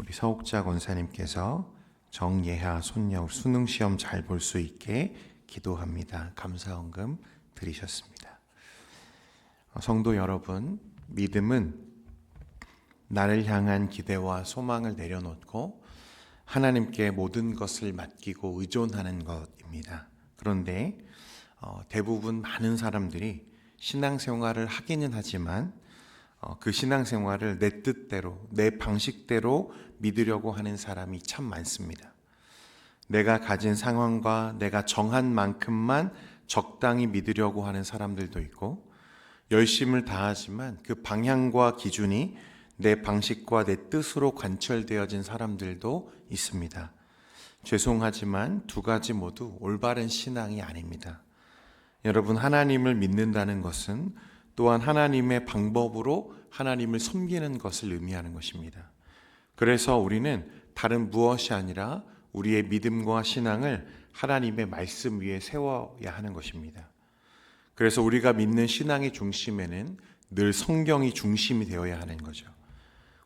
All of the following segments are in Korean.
우리 서옥자 권사님께서 정예하 손녀 수능 시험 잘 볼 수 있게 기도합니다. 감사헌금 드리셨습니다. 성도 여러분, 믿음은 나를 향한 기대와 소망을 내려놓고 하나님께 모든 것을 맡기고 의존하는 것입니다. 그런데 대부분 많은 사람들이 신앙생활을 하기는 하지만 그 신앙생활을 내 뜻대로, 내 방식대로 믿으려고 하는 사람이 참 많습니다. 내가 가진 상황과 내가 정한 만큼만 적당히 믿으려고 하는 사람들도 있고, 열심을 다하지만 그 방향과 기준이 내 방식과 내 뜻으로 관철되어진 사람들도 있습니다. 죄송하지만 두 가지 모두 올바른 신앙이 아닙니다. 여러분, 하나님을 믿는다는 것은 또한 하나님의 방법으로 하나님을 섬기는 것을 의미하는 것입니다. 그래서 우리는 다른 무엇이 아니라 우리의 믿음과 신앙을 하나님의 말씀 위에 세워야 하는 것입니다. 그래서 우리가 믿는 신앙의 중심에는 늘 성경이 중심이 되어야 하는 거죠.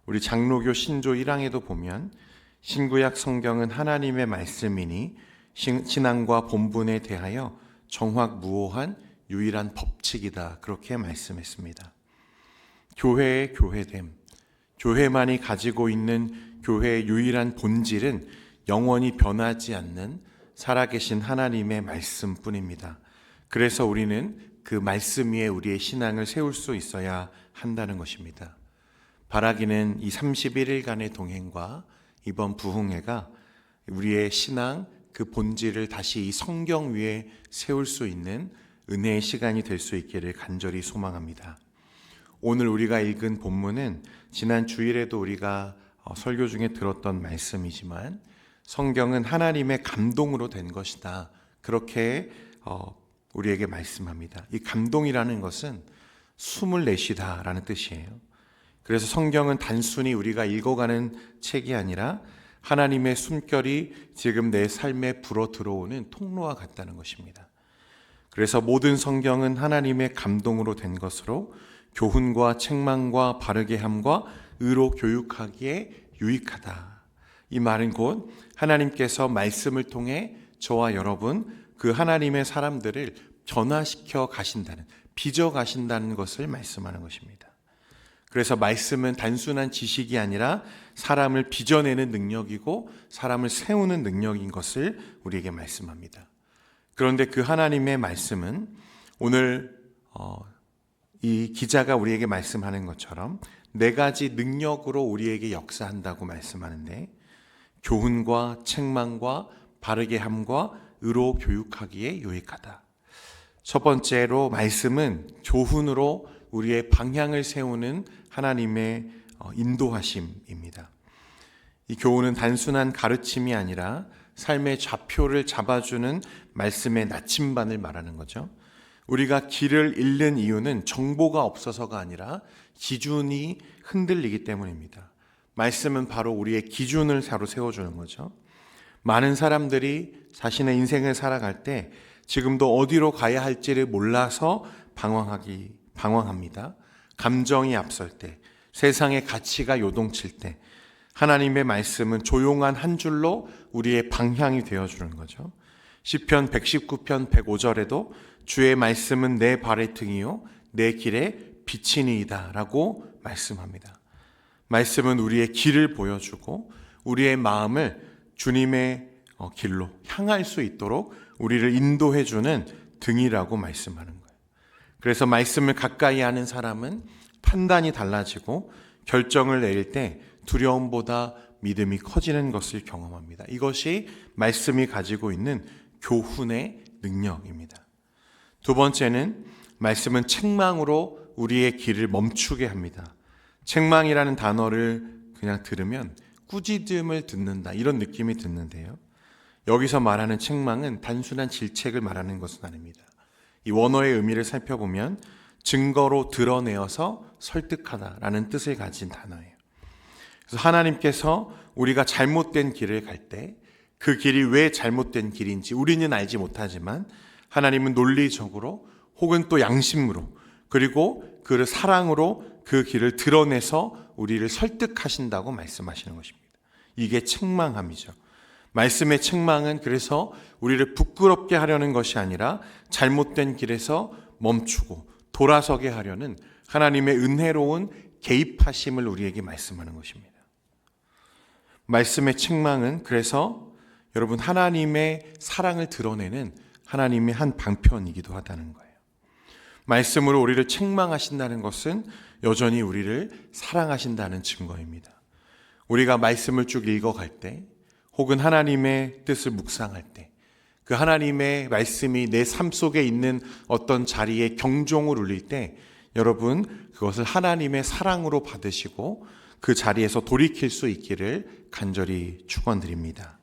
우리 장로교 신조 1항에도 보면 신구약 성경은 하나님의 말씀이니 신앙과 본분에 대하여 정확무오한 유일한 법칙이다, 그렇게 말씀했습니다. 교회의 교회됨, 교회만이 가지고 있는 교회의 유일한 본질은 영원히 변하지 않는 살아계신 하나님의 말씀뿐입니다. 그래서 우리는 그 말씀 위에 우리의 신앙을 세울 수 있어야 한다는 것입니다. 바라기는 이 31일간의 동행과 이번 부흥회가 우리의 신앙, 그 본질을 다시 이 성경 위에 세울 수 있는 은혜의 시간이 될 수 있기를 간절히 소망합니다. 오늘 우리가 읽은 본문은 지난 주일에도 우리가 설교 중에 들었던 말씀이지만 성경은 하나님의 감동으로 된 것이다, 그렇게 우리에게 말씀합니다. 이 감동이라는 것은 숨을 내쉬다 라는 뜻이에요. 그래서 성경은 단순히 우리가 읽어가는 책이 아니라 하나님의 숨결이 지금 내 삶에 불어 들어오는 통로와 같다는 것입니다. 그래서 모든 성경은 하나님의 감동으로 된 것으로 교훈과 책망과 바르게 함과 의로 교육하기에 유익하다. 이 말은 곧 하나님께서 말씀을 통해 저와 여러분, 그 하나님의 사람들을 변화시켜 가신다는, 빚어 가신다는 것을 말씀하는 것입니다. 그래서 말씀은 단순한 지식이 아니라 사람을 빚어내는 능력이고 사람을 세우는 능력인 것을 우리에게 말씀합니다. 그런데 그 하나님의 말씀은 오늘 이 기자가 우리에게 말씀하는 것처럼 네 가지 능력으로 우리에게 역사한다고 말씀하는데, 교훈과 책망과 바르게 함과 의로 교육하기에 유익하다. 첫 번째로 말씀은 교훈으로 우리의 방향을 세우는 하나님의 인도하심입니다. 이 교훈은 단순한 가르침이 아니라 삶의 좌표를 잡아주는 말씀의 나침반을 말하는 거죠. 우리가 길을 잃는 이유는 정보가 없어서가 아니라 기준이 흔들리기 때문입니다. 말씀은 바로 우리의 기준을 바로 세워주는 거죠. 많은 사람들이 자신의 인생을 살아갈 때 지금도 어디로 가야 할지를 몰라서 방황합니다. 감정이 앞설 때, 세상의 가치가 요동칠 때 하나님의 말씀은 조용한 한 줄로 우리의 방향이 되어주는 거죠. 시편 119편 105절에도 주의 말씀은 내 발의 등이요 내 길에 빛이니이다 라고 말씀합니다. 말씀은 우리의 길을 보여주고 우리의 마음을 주님의 길로 향할 수 있도록 우리를 인도해주는 등이라고 말씀하는 거예요. 그래서 말씀을 가까이 하는 사람은 판단이 달라지고 결정을 내릴 때 두려움보다 믿음이 커지는 것을 경험합니다. 이것이 말씀이 가지고 있는 교훈의 능력입니다. 두 번째는 말씀은 책망으로 우리의 길을 멈추게 합니다. 책망이라는 단어를 그냥 들으면 꾸짖음을 듣는다, 이런 느낌이 드는데요. 여기서 말하는 책망은 단순한 질책을 말하는 것은 아닙니다. 이 원어의 의미를 살펴보면 증거로 드러내어서 설득하다라는 뜻을 가진 단어예요. 그래서 하나님께서 우리가 잘못된 길을 갈 때 그 길이 왜 잘못된 길인지 우리는 알지 못하지만 하나님은 논리적으로 혹은 또 양심으로 그리고 그 사랑으로 그 길을 드러내서 우리를 설득하신다고 말씀하시는 것입니다. 이게 책망함이죠. 말씀의 책망은 그래서 우리를 부끄럽게 하려는 것이 아니라 잘못된 길에서 멈추고 돌아서게 하려는 하나님의 은혜로운 개입하심을 우리에게 말씀하는 것입니다. 말씀의 책망은 그래서 여러분 하나님의 사랑을 드러내는 하나님의 한 방편이기도 하다는 거예요. 말씀으로 우리를 책망하신다는 것은 여전히 우리를 사랑하신다는 증거입니다. 우리가 말씀을 쭉 읽어갈 때 혹은 하나님의 뜻을 묵상할 때 그 하나님의 말씀이 내 삶 속에 있는 어떤 자리에 경종을 울릴 때 여러분 그것을 하나님의 사랑으로 받으시고 그 자리에서 돌이킬 수 있기를 간절히 축원드립니다.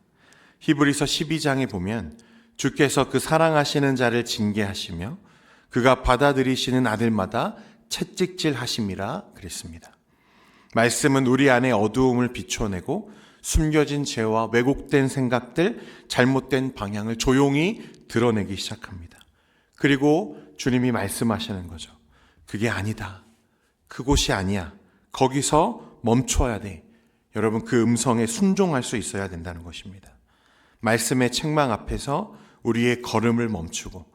히브리서 12장에 보면 주께서 그 사랑하시는 자를 징계하시며 그가 받아들이시는 아들마다 채찍질하심이라 그랬습니다. 말씀은 우리 안에 어두움을 비춰내고 숨겨진 죄와 왜곡된 생각들, 잘못된 방향을 조용히 드러내기 시작합니다. 그리고 주님이 말씀하시는 거죠. 그게 아니다. 그곳이 아니야. 거기서 멈춰야 돼. 여러분 그 음성에 순종할 수 있어야 된다는 것입니다. 말씀의 책망 앞에서 우리의 걸음을 멈추고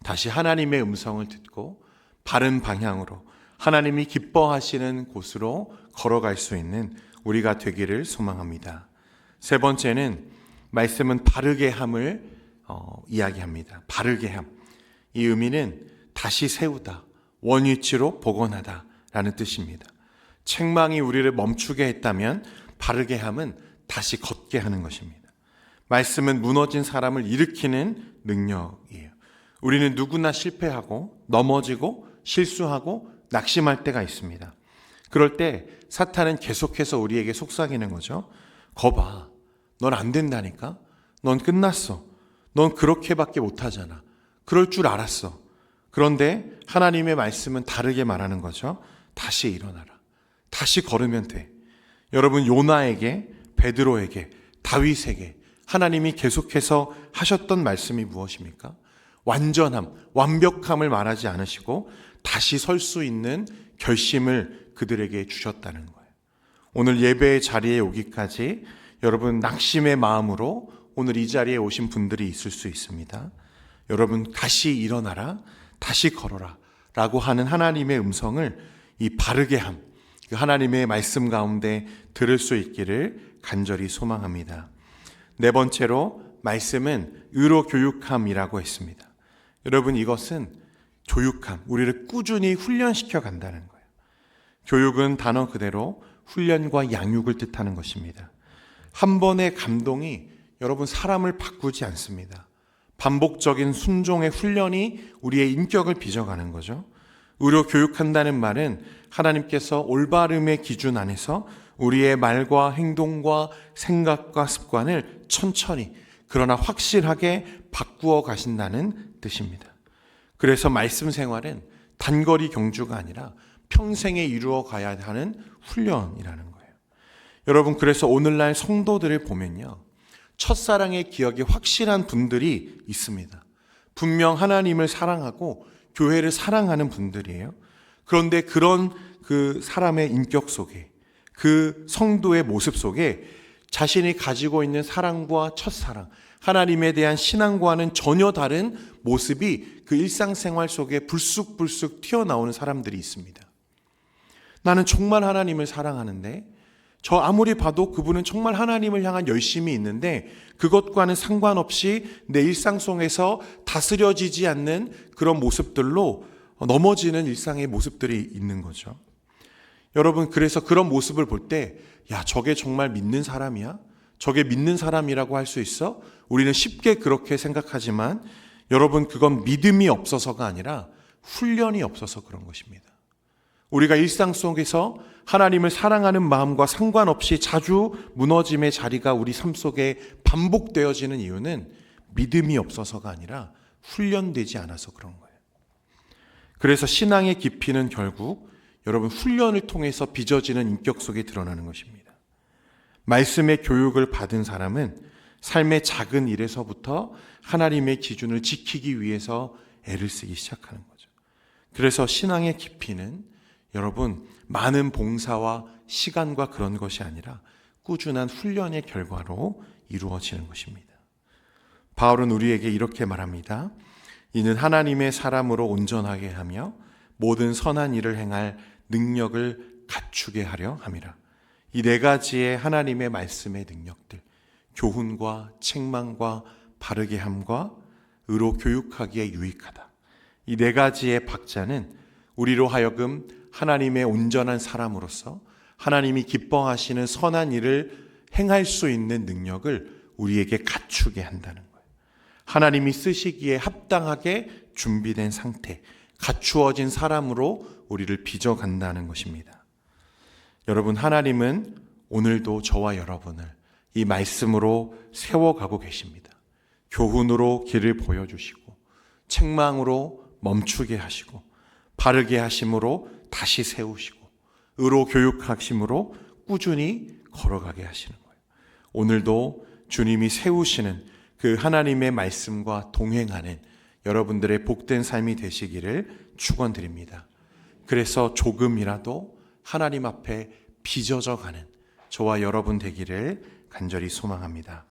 다시 하나님의 음성을 듣고 바른 방향으로 하나님이 기뻐하시는 곳으로 걸어갈 수 있는 우리가 되기를 소망합니다. 세 번째는 말씀은 바르게 함을 이야기합니다. 바르게 함. 이 의미는 다시 세우다, 원위치로 복원하다 라는 뜻입니다. 책망이 우리를 멈추게 했다면 바르게 함은 다시 걷게 하는 것입니다. 말씀은 무너진 사람을 일으키는 능력이에요. 우리는 누구나 실패하고 넘어지고 실수하고 낙심할 때가 있습니다. 그럴 때 사탄은 계속해서 우리에게 속삭이는 거죠. 거봐, 넌 안 된다니까? 넌 끝났어. 넌 그렇게밖에 못하잖아. 그럴 줄 알았어. 그런데 하나님의 말씀은 다르게 말하는 거죠. 다시 일어나라. 다시 걸으면 돼. 여러분 요나에게, 베드로에게, 다윗에게 하나님이 계속해서 하셨던 말씀이 무엇입니까? 완전함, 완벽함을 말하지 않으시고 다시 설 수 있는 결심을 그들에게 주셨다는 거예요. 오늘 예배의 자리에 오기까지 여러분 낙심의 마음으로 오늘 이 자리에 오신 분들이 있을 수 있습니다. 여러분 다시 일어나라, 다시 걸어라 라고 하는 하나님의 음성을 이 바르게 함, 그 하나님의 말씀 가운데 들을 수 있기를 간절히 소망합니다. 네 번째로 말씀은 의로 교육함이라고 했습니다. 여러분 이것은 교육함, 우리를 꾸준히 훈련시켜 간다는 거예요. 교육은 단어 그대로 훈련과 양육을 뜻하는 것입니다. 한 번의 감동이 여러분 사람을 바꾸지 않습니다. 반복적인 순종의 훈련이 우리의 인격을 빚어가는 거죠. 의로 교육한다는 말은 하나님께서 올바름의 기준 안에서 우리의 말과 행동과 생각과 습관을 천천히 그러나 확실하게 바꾸어 가신다는 뜻입니다. 그래서 말씀 생활은 단거리 경주가 아니라 평생에 이루어 가야 하는 훈련이라는 거예요. 여러분 그래서 오늘날 성도들을 보면요, 첫사랑의 기억이 확실한 분들이 있습니다. 분명 하나님을 사랑하고 교회를 사랑하는 분들이에요. 그런데 그런 그 사람의 인격 속에, 그 성도의 모습 속에 자신이 가지고 있는 사랑과 첫사랑, 하나님에 대한 신앙과는 전혀 다른 모습이 그 일상생활 속에 불쑥불쑥 튀어나오는 사람들이 있습니다. 나는 정말 하나님을 사랑하는데 저 아무리 봐도 그분은 정말 하나님을 향한 열심이 있는데 그것과는 상관없이 내 일상 속에서 다스려지지 않는 그런 모습들로 넘어지는 일상의 모습들이 있는 거죠. 여러분 그래서 그런 모습을 볼 때 야, 저게 정말 믿는 사람이야? 저게 믿는 사람이라고 할 수 있어? 우리는 쉽게 그렇게 생각하지만 여러분 그건 믿음이 없어서가 아니라 훈련이 없어서 그런 것입니다. 우리가 일상 속에서 하나님을 사랑하는 마음과 상관없이 자주 무너짐의 자리가 우리 삶 속에 반복되어지는 이유는 믿음이 없어서가 아니라 훈련되지 않아서 그런 거예요. 그래서 신앙의 깊이는 결국 여러분 훈련을 통해서 빚어지는 인격 속에 드러나는 것입니다. 말씀의 교육을 받은 사람은 삶의 작은 일에서부터 하나님의 기준을 지키기 위해서 애를 쓰기 시작하는 거죠. 그래서 신앙의 깊이는 여러분 많은 봉사와 시간과 그런 것이 아니라 꾸준한 훈련의 결과로 이루어지는 것입니다. 바울은 우리에게 이렇게 말합니다. 이는 하나님의 사람으로 온전하게 하며 모든 선한 일을 행할 능력을 갖추게 하려 함이라. 이 네 가지의 하나님의 말씀의 능력들, 교훈과 책망과 바르게 함과 의로 교육하기에 유익하다. 이 네 가지의 박자는 우리로 하여금 하나님의 온전한 사람으로서 하나님이 기뻐하시는 선한 일을 행할 수 있는 능력을 우리에게 갖추게 한다는 거예요. 하나님이 쓰시기에 합당하게 준비된 상태, 갖추어진 사람으로 우리를 빚어간다는 것입니다. 여러분, 하나님은 오늘도 저와 여러분을 이 말씀으로 세워가고 계십니다. 교훈으로 길을 보여주시고, 책망으로 멈추게 하시고, 바르게 하심으로 다시 세우시고, 의로 교육하심으로 꾸준히 걸어가게 하시는 거예요. 오늘도 주님이 세우시는 그 하나님의 말씀과 동행하는 여러분들의 복된 삶이 되시기를 축원드립니다. 그래서 조금이라도 하나님 앞에 빚어져 가는 저와 여러분 되기를 간절히 소망합니다.